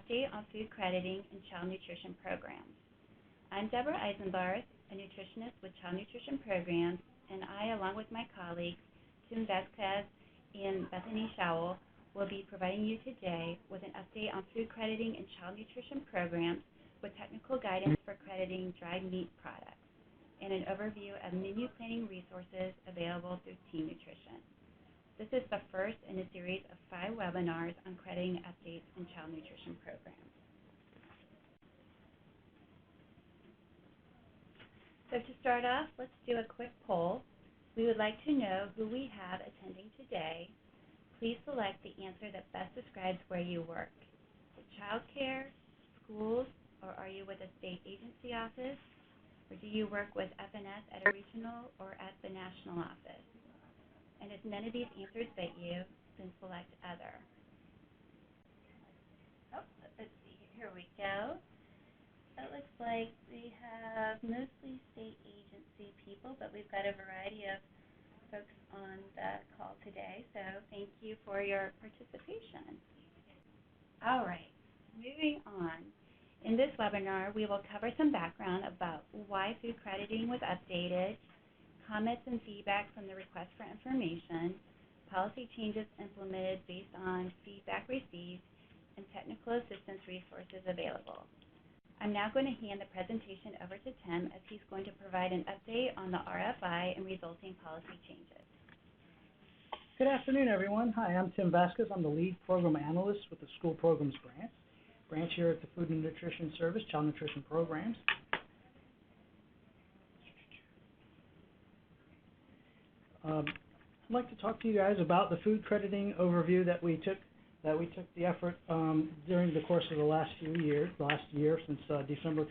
update on food crediting and child nutrition programs. I'm Deborah Eisenbarth, a nutritionist with Child Nutrition Programs, and I, along with my colleagues, Tim Vasquez and Bethany Showell, will be providing you today with an update on food crediting and child nutrition programs with technical guidance for crediting dried meat products and an overview of menu planning resources available through Team Nutrition. This is the first in a series of 5 webinars on crediting updates in child nutrition programs. So to start off, let's do a quick poll. We would like to know who we have attending today. Please select the answer that best describes where you work. Is it childcare, schools, or are you with a state agency office? Or do you work with FNS at a regional or at the national office? And if none of these answers fit you, then select other. Oh, let's see, here we go. So it looks like we have mostly state agency people, but we've got a variety of folks on the call today, so thank you for your participation. All right, moving on. In this webinar, we will cover some background about why food crediting was updated, comments and feedback from the request for information, policy changes implemented based on feedback received, and technical assistance resources available. I'm now going to hand the presentation over to Tim as he's going to provide an update on the RFI and resulting policy changes. Good afternoon, everyone. Hi, I'm Tim Vasquez. I'm the lead program analyst with the School Programs branch here at the Food and Nutrition Service, Child Nutrition Programs. I'd like to talk to you guys about the food crediting overview that we took the effort during the course of the last year since December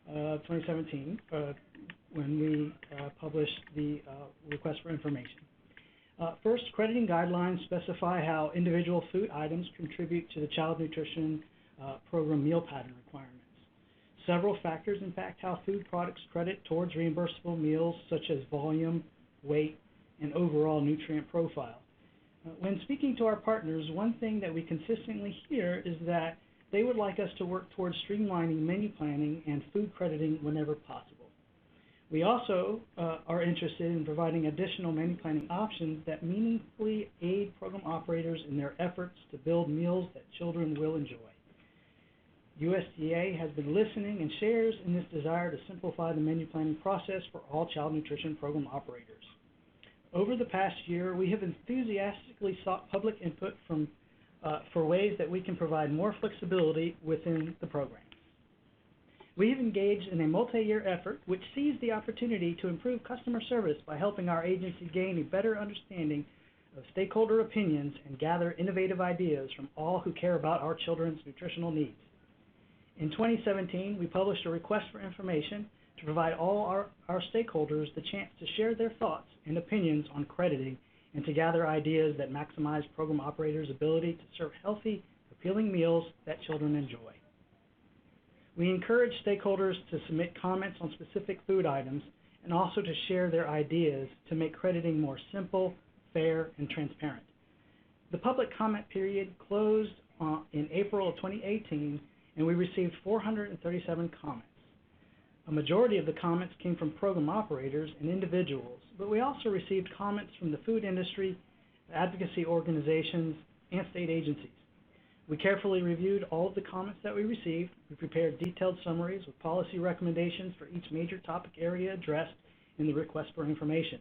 2017, when we published the request for information. First, crediting guidelines specify how individual food items contribute to the child nutrition program meal pattern requirements. Several factors impact how food products credit towards reimbursable meals, such as volume, weight, and overall nutrient profile. When speaking to our partners, one thing that we consistently hear is that they would like us to work towards streamlining menu planning and food crediting whenever possible. We also are interested in providing additional menu planning options that meaningfully aid program operators in their efforts to build meals that children will enjoy. USDA has been listening and shares in this desire to simplify the menu planning process for all child nutrition program operators. Over the past year, we have enthusiastically sought public input for ways that we can provide more flexibility within the program. We have engaged in a multi-year effort which sees the opportunity to improve customer service by helping our agency gain a better understanding of stakeholder opinions and gather innovative ideas from all who care about our children's nutritional needs. In 2017, we published a request for information to provide all our stakeholders the chance to share their thoughts and opinions on crediting and to gather ideas that maximize program operators' ability to serve healthy, appealing meals that children enjoy. We encourage stakeholders to submit comments on specific food items and also to share their ideas to make crediting more simple, fair, and transparent. The public comment period closed in April of 2018, and we received 437 comments. A majority of the comments came from program operators and individuals, but we also received comments from the food industry, advocacy organizations, and state agencies. We carefully reviewed all of the comments that we received. We prepared detailed summaries with policy recommendations for each major topic area addressed in the request for information.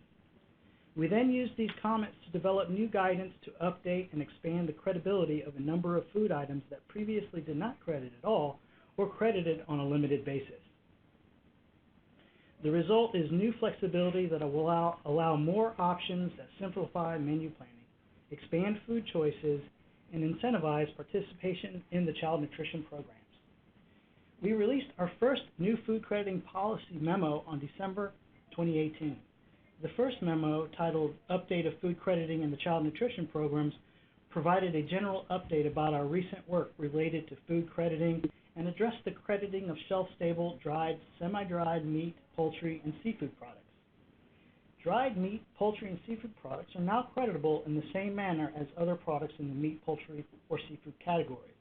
We then used these comments to develop new guidance to update and expand the credibility of a number of food items that previously did not credit at all or credited on a limited basis. The result is new flexibility that will allow more options that simplify menu planning, expand food choices, and incentivize participation in the child nutrition programs. We released our first new food crediting policy memo on December 2018. The first memo, titled Update of Food Crediting in the Child Nutrition Programs, provided a general update about our recent work related to food crediting and addressed the crediting of shelf-stable, dried, semi-dried meat, poultry, and seafood products. Dried meat, poultry, and seafood products are now creditable in the same manner as other products in the meat, poultry, or seafood categories.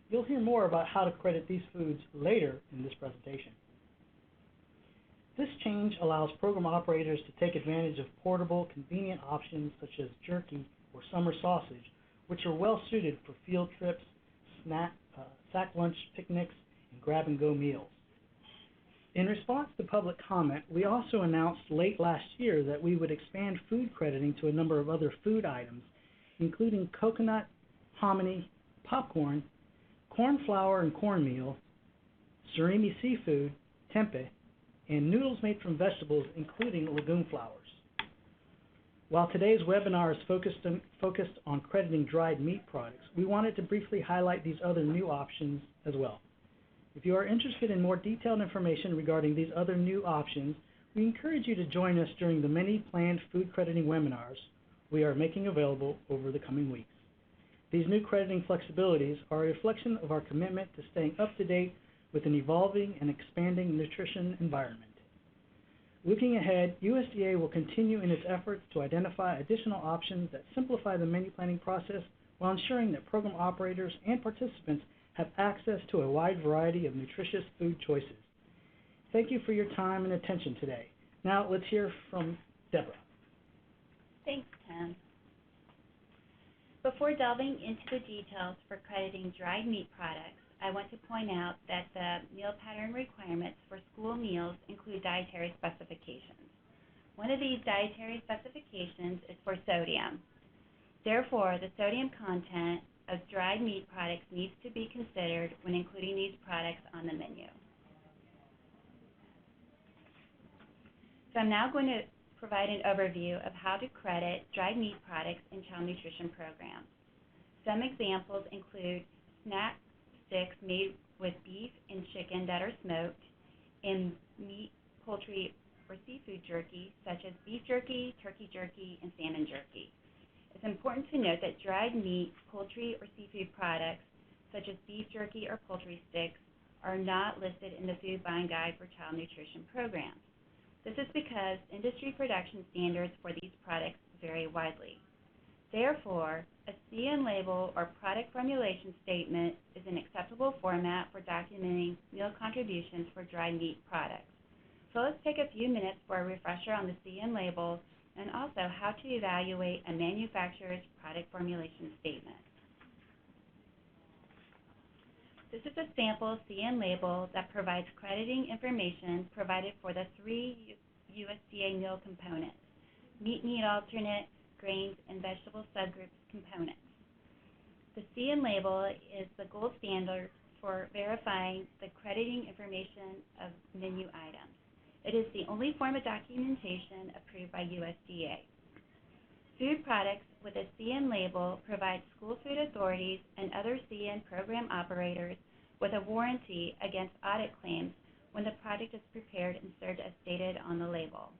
You'll hear more about how to credit these foods later in this presentation. This change allows program operators to take advantage of portable, convenient options such as jerky or summer sausage, which are well suited for field trips, sack lunch picnics, and grab-and-go meals. In response to public comment, we also announced late last year that we would expand food crediting to a number of other food items, including coconut, hominy, popcorn, corn flour and cornmeal, Surimi Seafood, Tempeh, and noodles made from vegetables, including legume flours. While today's webinar is focused on crediting dried meat products, we wanted to briefly highlight these other new options as well. If you are interested in more detailed information regarding these other new options, we encourage you to join us during the many planned food crediting webinars we are making available over the coming weeks. These new crediting flexibilities are a reflection of our commitment to staying up to date with an evolving and expanding nutrition environment. Looking ahead, USDA will continue in its efforts to identify additional options that simplify the menu planning process while ensuring that program operators and participants have access to a wide variety of nutritious food choices. Thank you for your time and attention today. Now let's hear from Deborah. Thanks, Tim. Before delving into the details for crediting dried meat products, I want to point out that the meal pattern requirements for school meals include dietary specifications. One of these dietary specifications is for sodium. Therefore, the sodium content of dried meat products needs to be considered when including these products on the menu. So I'm now going to provide an overview of how to credit dried meat products in child nutrition programs. Some examples include snack sticks made with beef and chicken that are smoked, and meat, poultry, or seafood jerky, such as beef jerky, turkey jerky, and salmon jerky. It's important to note that dried meat, poultry, or seafood products, such as beef jerky or poultry sticks, are not listed in the Food Buying Guide for Child Nutrition Programs. This is because industry production standards for these products vary widely. Therefore, a CN label or product formulation statement is an acceptable format for documenting meal contributions for dried meat products. So let's take a few minutes for a refresher on the CN label and also how to evaluate a manufacturer's product formulation statement. This is a sample CN label that provides crediting information provided for the three USDA meal components: meat alternate, grains, and vegetable subgroups components. The CN label is the gold standard for verifying the crediting information of menu items. It is the only form of documentation approved by USDA. Food products with a CN label provide school food authorities and other CN program operators with a warranty against audit claims when the product is prepared and served as stated on the label.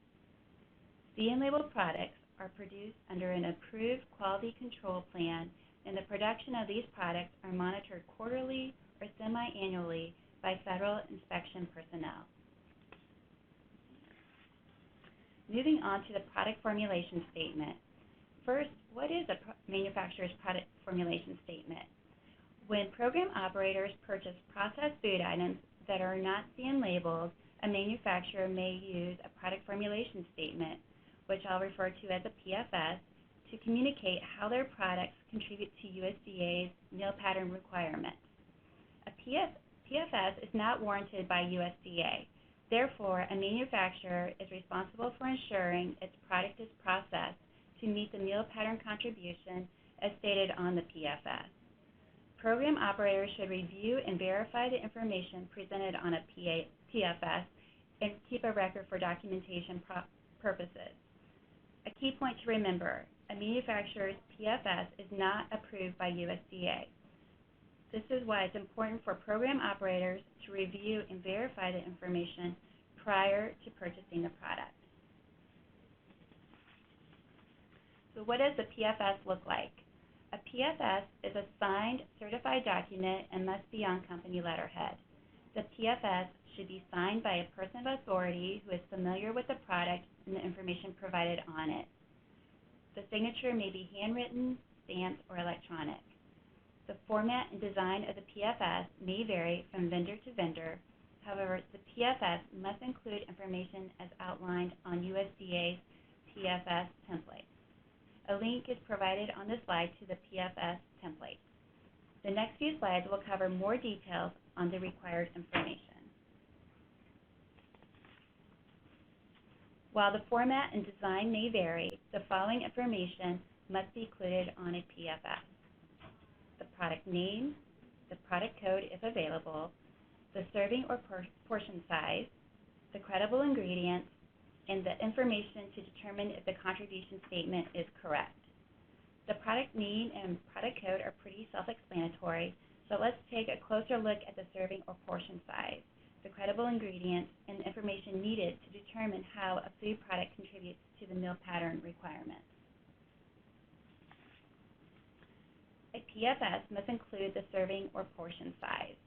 CN labeled products are produced under an approved quality control plan, and the production of these products are monitored quarterly or semi-annually by federal inspection personnel. Moving on to the product formulation statement. First, what is a manufacturer's product formulation statement? When program operators purchase processed food items that are not CN labeled, a manufacturer may use a product formulation statement, which I'll refer to as a PFS, to communicate how their products contribute to USDA's meal pattern requirements. A PFS is not warranted by USDA. Therefore, a manufacturer is responsible for ensuring its product is processed to meet the meal pattern contribution as stated on the PFS. Program operators should review and verify the information presented on a PFS and keep a record for documentation purposes. A key point to remember, a manufacturer's PFS is not approved by USDA. This is why it's important for program operators to review and verify the information prior to purchasing the product. So what does the PFS look like? A PFS is a signed, certified document and must be on company letterhead. The PFS should be signed by a person of authority who is familiar with the product and the information provided on it. The signature may be handwritten, stamped, or electronic. The format and design of the PFS may vary from vendor to vendor. However, the PFS must include information as outlined on USDA's PFS template. A link is provided on the slide to the PFS template. The next few slides will cover more details on the required information. While the format and design may vary, the following information must be included on a PFS: the product name, the product code if available, the serving or portion size, the credible ingredients, and the information to determine if the contribution statement is correct. The product name and product code are pretty self-explanatory, so let's take a closer look at the serving or portion size, the credible ingredients, and the information needed to determine how a food product contributes to the meal pattern requirements. A PFS must include the serving or portion size.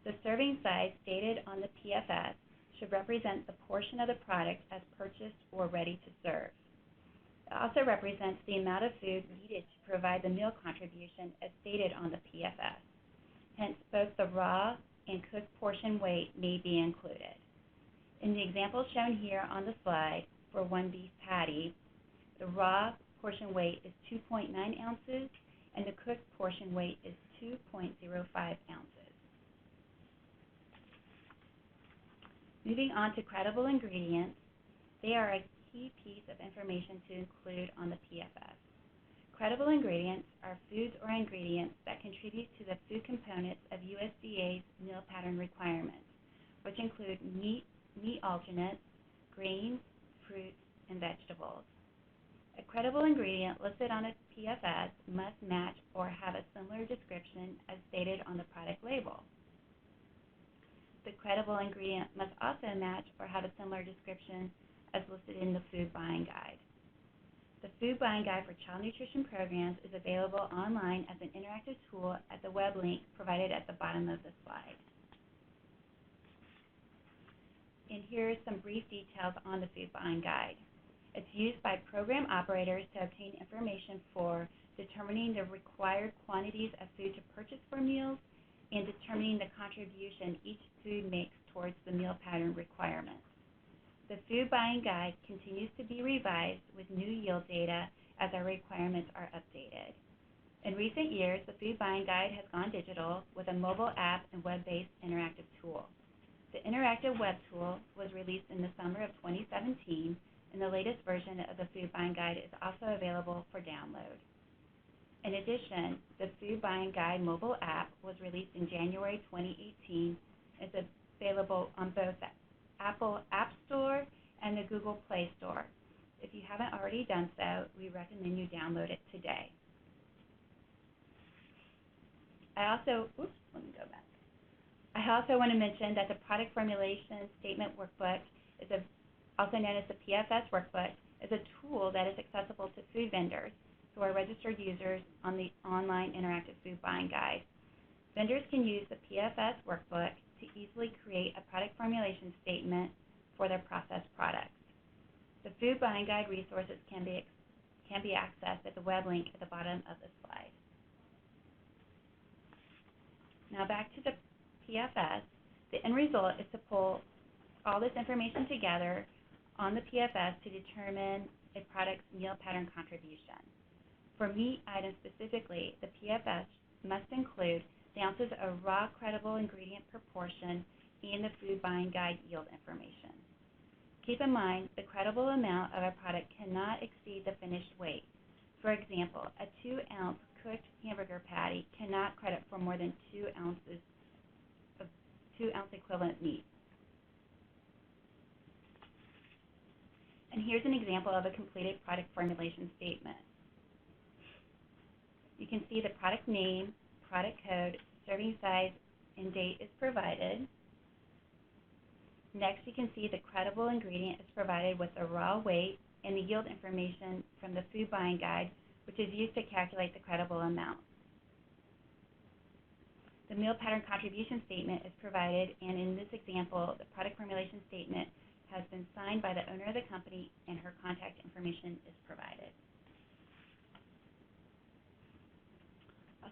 The serving size stated on the PFS should represent the portion of the product as purchased or ready to serve. It also represents the amount of food needed to provide the meal contribution as stated on the PFS. Hence, both the raw and cooked portion weight may be included. In the example shown here on the slide for one beef patty, the raw portion weight is 2.9 ounces and the cooked portion weight is 2.05 ounces. Moving on to credible ingredients, they are a key piece of information to include on the PFS. Credible ingredients are foods or ingredients that contribute to the food components of USDA's meal pattern requirements, which include meat alternates, grains, fruits, and vegetables. A credible ingredient listed on a PFS must match or have a similar description as stated on the product label. The credible ingredient must also match or have a similar description as listed in the Food Buying Guide. The Food Buying Guide for Child Nutrition Programs is available online as an interactive tool at the web link provided at the bottom of the slide. And here are some brief details on the Food Buying Guide. It's used by program operators to obtain information for determining the required quantities of food to purchase for meals and determining the contribution each food makes towards the meal pattern requirements. The Food Buying Guide continues to be revised with new yield data as our requirements are updated. In recent years, the Food Buying Guide has gone digital with a mobile app and web-based interactive tool. The interactive web tool was released in the summer of 2017, and the latest version of the Food Buying Guide is also available for download. In addition, the Food Buying Guide mobile app was released in January 2018. It's available on both the Apple App Store and the Google Play Store. If you haven't already done so, we recommend you download it today. I also want to mention that the product formulation statement workbook is also known as the PFS workbook, is a tool that is accessible to food vendors who are registered users on the online interactive Food Buying Guide. Vendors can use the PFS workbook to easily create a product formulation statement for their processed products. The Food Buying Guide resources can be accessed at the web link at the bottom of the slide. Now back to the PFS. The end result is to pull all this information together on the PFS to determine a product's meal pattern contribution. For meat items specifically, the PFS must include the ounces of raw credible ingredient proportion and the Food Buying Guide yield information. Keep in mind, the credible amount of a product cannot exceed the finished weight. For example, a 2-ounce cooked hamburger patty cannot credit for more than 2 ounces of 2-ounce equivalent meat. And here's an example of a completed product formulation statement. You can see the product name, product code, serving size, and date is provided. Next, you can see the credible ingredient is provided with the raw weight and the yield information from the Food Buying Guide, which is used to calculate the credible amount. The meal pattern contribution statement is provided, and in this example, the product formulation statement has been signed by the owner of the company, and her contact information is provided.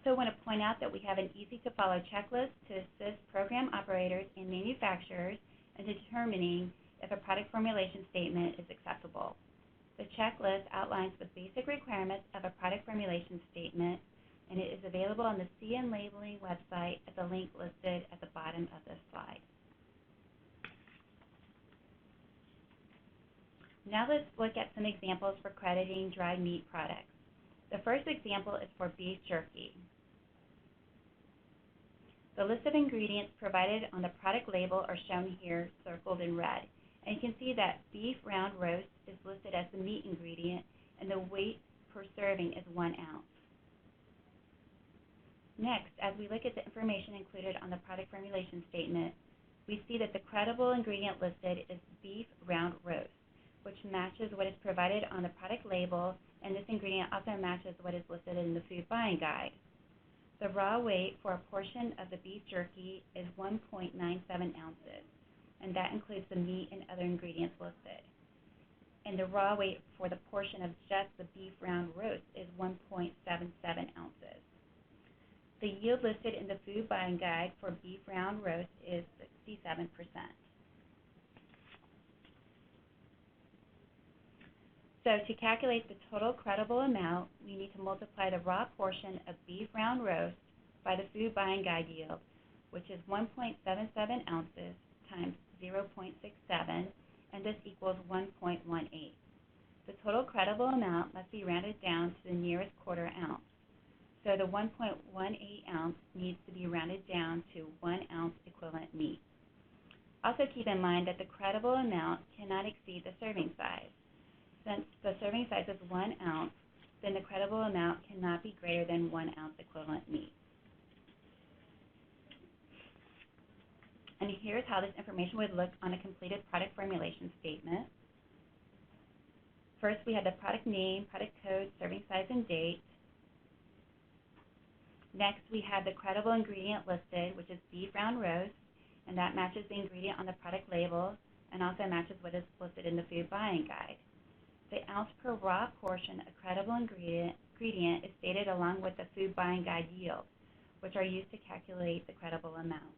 also want to point out that we have an easy-to-follow checklist to assist program operators and manufacturers in determining if a product formulation statement is acceptable. The checklist outlines the basic requirements of a product formulation statement, and it is available on the CN Labeling website at the link listed at the bottom of this slide. Now let's look at some examples for crediting dried meat products. The first example is for beef jerky. The list of ingredients provided on the product label are shown here, circled in red. And you can see that beef round roast is listed as the meat ingredient, and the weight per serving is 1 ounce. Next, as we look at the information included on the product formulation statement, we see that the credible ingredient listed is beef round roast, which matches what is provided on the product label, and this ingredient also matches what is listed in the food buying guide. The raw weight for a portion of the beef jerky is 1.97 ounces, and that includes the meat and other ingredients listed. And the raw weight for the portion of just the beef round roast is 1.77 ounces. The yield listed in the food buying guide for beef round roast is 67%. So to calculate the total credible amount, we need to multiply the raw portion of beef round roast by the food buying guide yield, which is 1.77 ounces times 0.67, and this equals 1.18. The total credible amount must be rounded down to the nearest quarter ounce. So the 1.18 ounce needs to be rounded down to 1 ounce equivalent meat. Also keep in mind that the credible amount cannot exceed the serving size. Since the serving size is 1 ounce, then the credible amount cannot be greater than 1 ounce equivalent meat. And here's how this information would look on a completed product formulation statement. First, we have the product name, product code, serving size, and date. Next, we have the credible ingredient listed, which is beef round roast, and that matches the ingredient on the product label and also matches what is listed in the food buying guide. The ounce per raw portion of credible ingredient is stated along with the food buying guide yield, which are used to calculate the credible amount.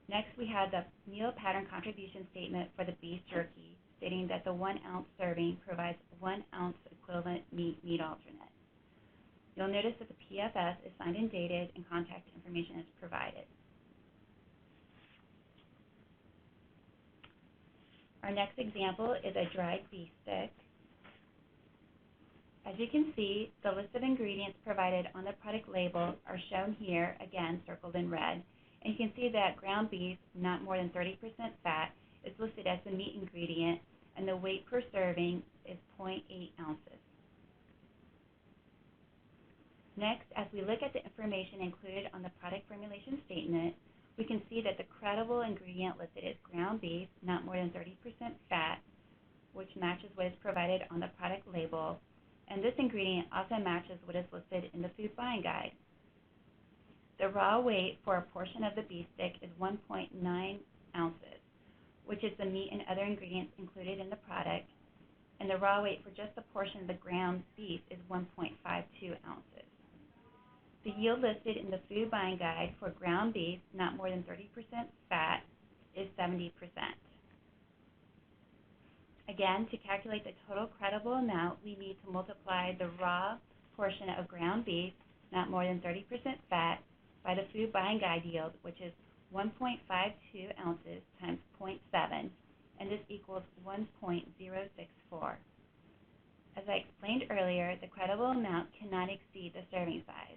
Next, we have the meal pattern contribution statement for the beef jerky, stating that the 1 ounce serving provides 1 ounce equivalent meat alternate. You'll notice that the PFS is signed and dated and contact information is provided. Our next example is a dried beef stick. As you can see, the list of ingredients provided on the product label are shown here, again circled in red, and you can see that ground beef, not more than 30% fat, is listed as the meat ingredient, and the weight per serving is 0.8 ounces. Next, as we look at the information included on the product formulation statement, we can see that the credible ingredient listed is ground beef, not more than 30% fat, which matches what is provided on the product label, and this ingredient also matches what is listed in the food buying guide. The raw weight for a portion of the beef stick is 1.9 ounces, which is the meat and other ingredients included in the product, and the raw weight for just a portion of the ground beef is 1.52 ounces. The yield listed in the food buying guide for ground beef, not more than 30% fat, is 70%. Again, to calculate the total credible amount, we need to multiply the raw portion of ground beef, not more than 30% fat, by the food buying guide yield, which is 1.52 ounces times 0.7, and this equals 1.064. As I explained earlier, the credible amount cannot exceed the serving size.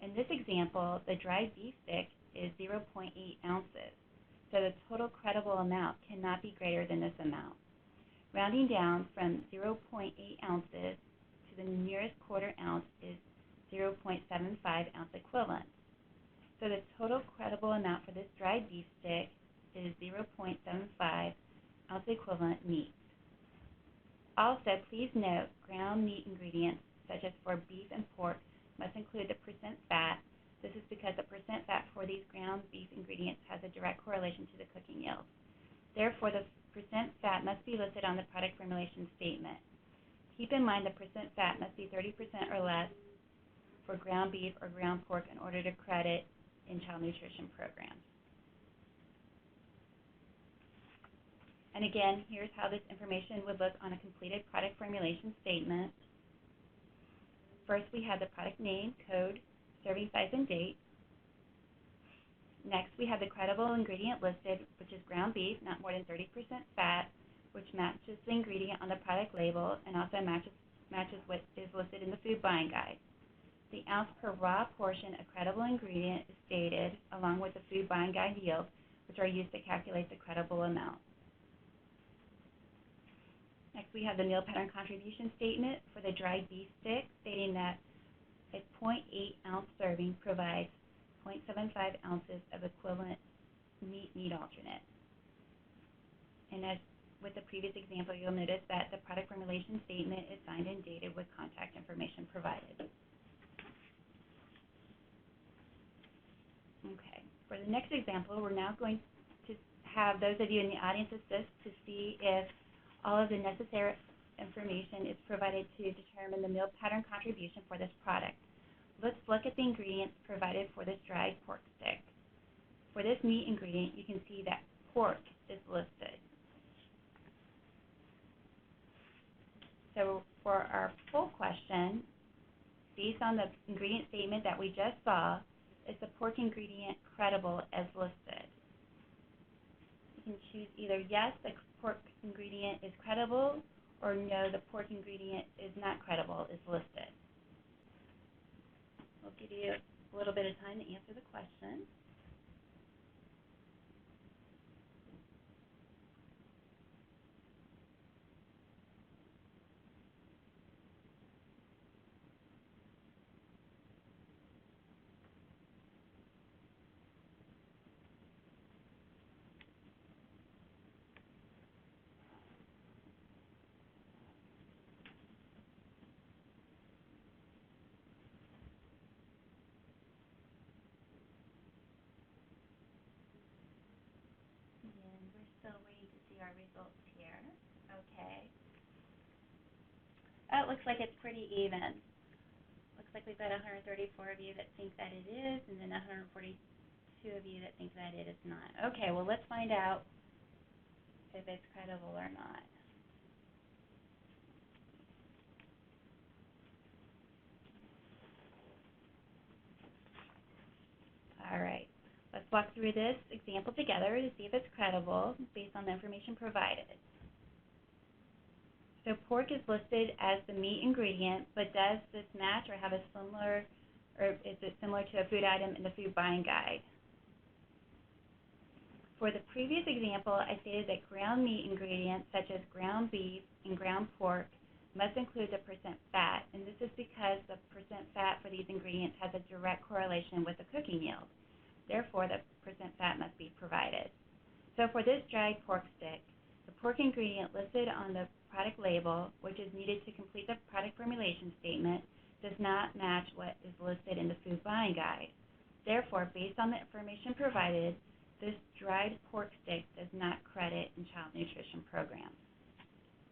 In this example, the dried beef stick is 0.8 ounces, so the total credible amount cannot be greater than this amount. Rounding down from 0.8 ounces to the nearest quarter ounce is 0.75 ounce equivalent. So the total credible amount for this dried beef stick is 0.75 ounce equivalent meat. Also, please note ground meat ingredients, such as for beef and pork, must include the percent fat. This is because the percent fat for these ground beef ingredients has a direct correlation to the cooking yield. Therefore, the percent fat must be listed on the product formulation statement. Keep in mind the percent fat must be 30% or less, for ground beef or ground pork in order to credit in child nutrition programs. And again, here's how this information would look on a completed product formulation statement. First, we have the product name, code, serving size, and date. Next, we have the credible ingredient listed, which is ground beef, not more than 30% fat, which matches the ingredient on the product label and also matches what is listed in the food buying guide. The ounce per raw portion of credible ingredient is stated along with the food buying guide yield, which are used to calculate the credible amount. Next, we have the meal pattern contribution statement for the dried beef stick, stating that a 0.8 ounce serving provides 0.75 ounces of equivalent meat alternate. And as with the previous example, you'll notice that the product formulation statement is signed and dated with contact information provided. Okay, for the next example, we're now going to have those of you in the audience assist to see if all of the necessary information is provided to determine the meal pattern contribution for this product. Let's look at the ingredients provided for this dried pork stick. For this meat ingredient, you can see that pork is listed. So for our poll question, based on the ingredient statement that we just saw, is the pork ingredient credible as listed? You can choose either yes, the pork ingredient is credible, or no, the pork ingredient is not credible, is listed. We'll give you a little bit of time to answer the question. Still waiting to see our results here. Okay. Oh, it looks like it's pretty even. Looks like we've got 134 of you that think that it is, and then 142 of you that think that it is not. Okay, well, let's find out if it's credible or not. All right. Let's walk through this example together to see if it's credible based on the information provided. So pork is listed as the meat ingredient, but does this match or have a similar, or is it similar to a food item in the food buying guide? For the previous example, I stated that ground meat ingredients such as ground beef and ground pork must include the percent fat, and this is because the percent fat for these ingredients has a direct correlation with the cooking yield. Therefore, the percent fat must be provided. So for this dried pork stick, the pork ingredient listed on the product label, which is needed to complete the product formulation statement, does not match what is listed in the food buying guide. Therefore, based on the information provided, this dried pork stick does not credit in child nutrition programs.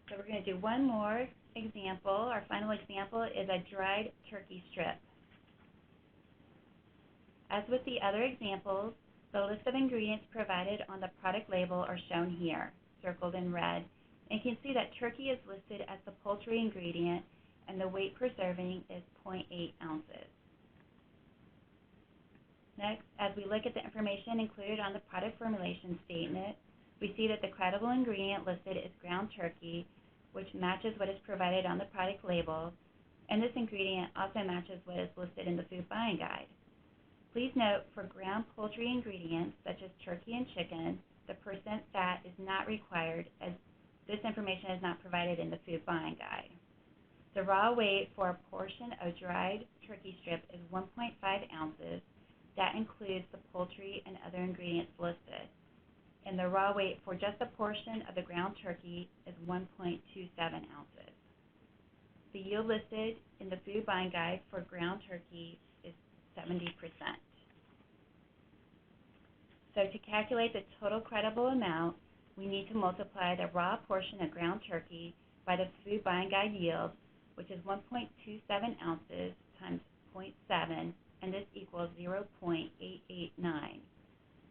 So we're going to do one more example. Our final example is a dried turkey strip. As with the other examples, the list of ingredients provided on the product label are shown here, circled in red. And you can see that turkey is listed as the poultry ingredient, and the weight per serving is 0.8 ounces. Next, as we look at the information included on the product formulation statement, we see that the credible ingredient listed is ground turkey, which matches what is provided on the product label, and this ingredient also matches what is listed in the food buying guide. Please note, for ground poultry ingredients, such as turkey and chicken, the percent fat is not required, as this information is not provided in the food buying guide. The raw weight for a portion of dried turkey strip is 1.5 ounces. That includes the poultry and other ingredients listed. And the raw weight for just a portion of the ground turkey is 1.27 ounces. The yield listed in the food buying guide for ground turkey is 70%. So to calculate the total credible amount, we need to multiply the raw portion of ground turkey by the food buying guide yield, which is 1.27 ounces times 0.7, and this equals 0.889.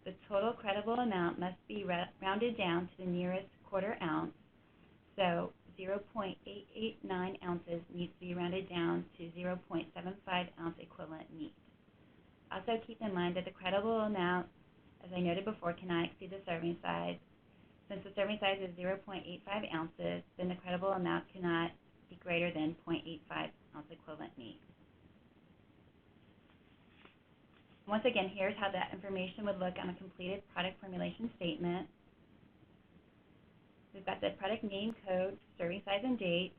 The total credible amount must be rounded down to the nearest quarter ounce, so 0.889 ounces needs to be rounded down to 0.75 ounce equivalent meat. Also keep in mind that the credible amount, as I noted before, cannot exceed the serving size. Since the serving size is 0.85 ounces, then the credible amount cannot be greater than 0.85 ounce equivalent meat. Once again, here's how that information would look on a completed product formulation statement. We've got the product name, code, serving size, and date.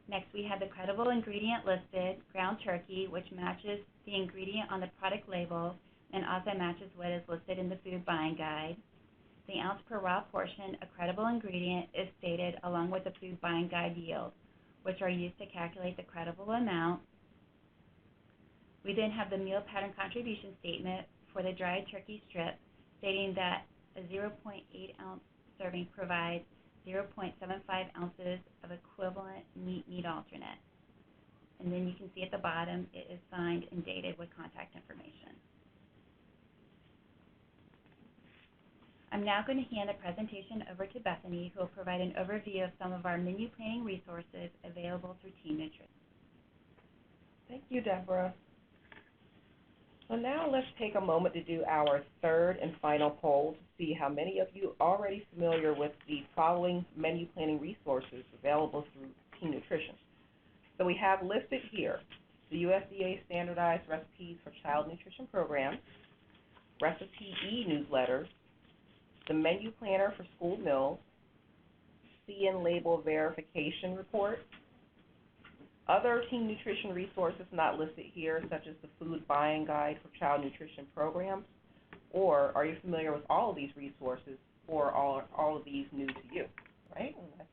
Next, we have the credible ingredient listed, ground turkey, which matches the ingredient on the product label and also matches what is listed in the food buying guide. The ounce per raw portion, a credible ingredient, is stated along with the food buying guide yield, which are used to calculate the credible amount. We then have the meal pattern contribution statement for the dried turkey strip, stating that a 0.8 ounce serving provides 0.75 ounces of equivalent meat alternate. And then you can see at the bottom it is signed and dated with contact information. I'm now going to hand the presentation over to Bethany, who will provide an overview of some of our menu planning resources available through Team Nutrition. Thank you, Deborah. So now let's take a moment to do our third and final poll to see how many of you are already familiar with the following menu planning resources available through Team Nutrition. So we have listed here the USDA Standardized Recipes for Child Nutrition Programs, Recipe e-newsletters, the Menu Planner for School Meals, CN Label Verification Report, other Team Nutrition resources not listed here, such as the Food Buying Guide for Child Nutrition Programs, or are you familiar with all of these resources, or all of these new to you, right? And let's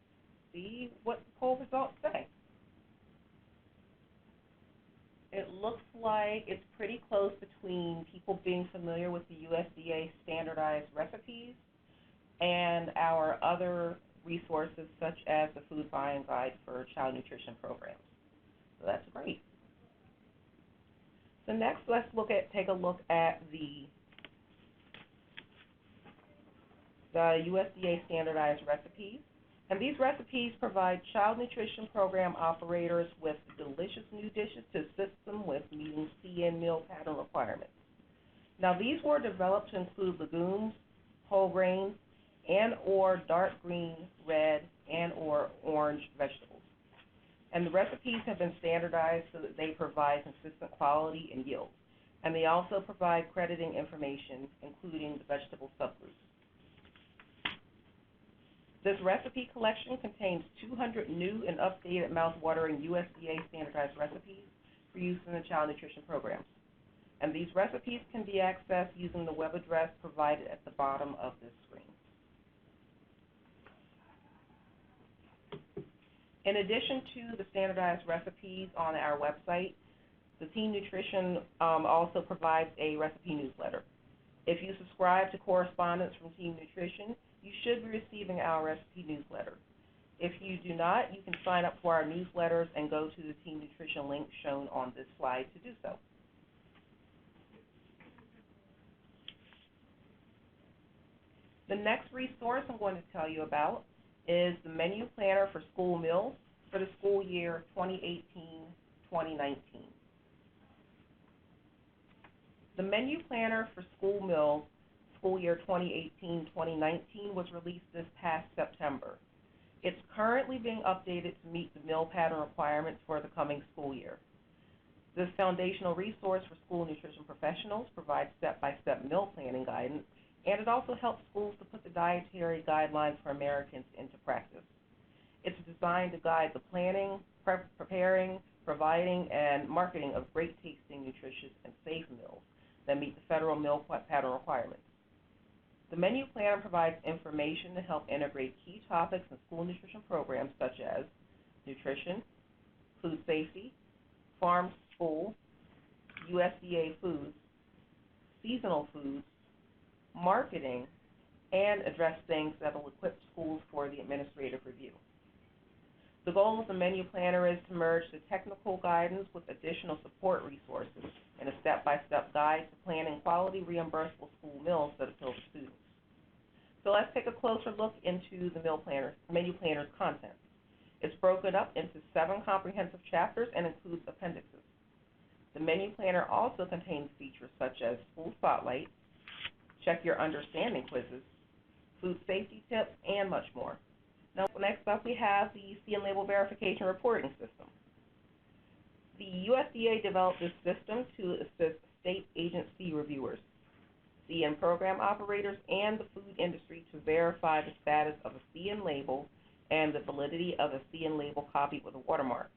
see what the poll results say. It looks like it's pretty close between people being familiar with the USDA Standardized Recipes and our other resources, such as the Food Buying Guide for Child Nutrition Programs. So that's great. So next, let's take a look at the USDA Standardized Recipes. And these recipes provide child nutrition program operators with delicious new dishes to assist them with meeting CN meal pattern requirements. Now, these were developed to include legumes, whole grains, and or dark green, red, and or orange vegetables. And the recipes have been standardized so that they provide consistent quality and yield. And they also provide crediting information, including the vegetable subgroups. This recipe collection contains 200 new and updated mouth-watering USDA standardized recipes for use in the child nutrition programs. And these recipes can be accessed using the web address provided at the bottom of this screen. In addition to the standardized recipes on our website, the Team Nutrition also provides a recipe newsletter. If you subscribe to correspondence from Team Nutrition, you should be receiving our recipe newsletter. If you do not, you can sign up for our newsletters and go to the Team Nutrition link shown on this slide to do so. The next resource I'm going to tell you about is the Menu Planner for School Meals for the school year 2018-2019. The Menu Planner for School Meals school year 2018-2019 was released this past September. It's currently being updated to meet the meal pattern requirements for the coming school year. This foundational resource for school nutrition professionals provides step-by-step meal planning guidance, and it also helps schools to put the dietary guidelines for Americans into practice. It's designed to guide the planning, preparing, providing, and marketing of great-tasting, nutritious, and safe meals that meet the federal meal pattern requirements. The menu plan provides information to help integrate key topics in school nutrition programs such as nutrition, food safety, farm to school, USDA foods, seasonal foods, marketing, and address things that will equip schools for the administrative review. The goal of the menu planner is to merge the technical guidance with additional support resources and a step-by-step guide to planning quality reimbursable school meals that appeal to students. So let's take a closer look into the menu planner's content. It's broken up into 7 comprehensive chapters and includes appendixes. The menu planner also contains features such as School Spotlight, Check Your Understanding quizzes, food safety tips, and much more. Now, next up we have the CN label verification reporting system. The USDA developed this system to assist state agency reviewers, CN program operators, and the food industry to verify the status of a CN label and the validity of a CN label copied with a watermark.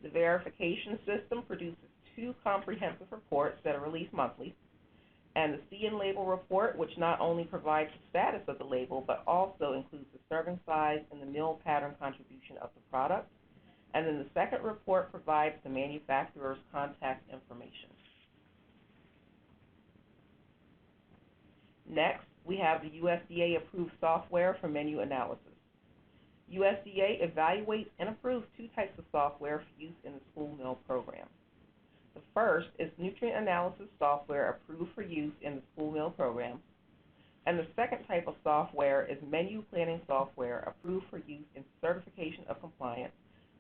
The verification system produces 2 comprehensive reports that are released monthly, and the CN label report, which not only provides the status of the label, but also includes the serving size and the meal pattern contribution of the product. And then the second report provides the manufacturer's contact information. Next, we have the USDA-approved software for menu analysis. USDA evaluates and approves 2 types of software for use in the school meal program. The first is nutrient analysis software approved for use in the school meal program, and the second type of software is menu planning software approved for use in certification of compliance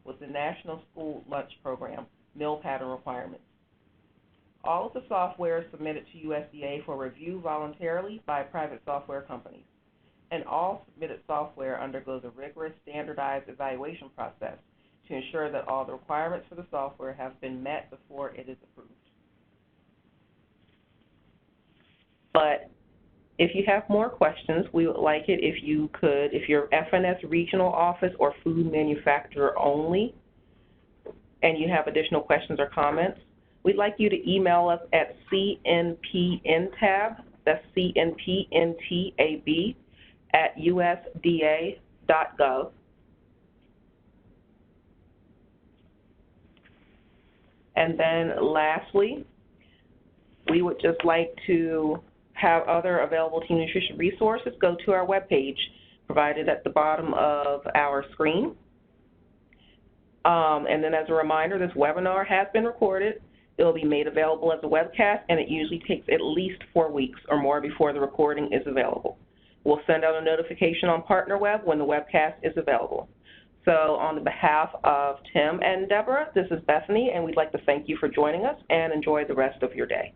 with the National School Lunch Program meal pattern requirements. All of the software is submitted to USDA for review voluntarily by private software companies, and all submitted software undergoes a rigorous standardized evaluation process to ensure that all the requirements for the software have been met before it is approved. But if you have more questions, we would like it if you could, if you're FNS regional office or food manufacturer only, and you have additional questions or comments, we'd like you to email us at cnpntab, that's cnpntab, at usda.gov. And then lastly, we would just like to have other available team nutrition resources. Go to our webpage provided at the bottom of our screen. And then as a reminder, this webinar has been recorded. It will be made available as a webcast, and it usually takes at least 4 weeks or more before the recording is available. We'll send out a notification on PartnerWeb when the webcast is available. So on the behalf of Tim and Deborah, this is Bethany, and we'd like to thank you for joining us and enjoy the rest of your day.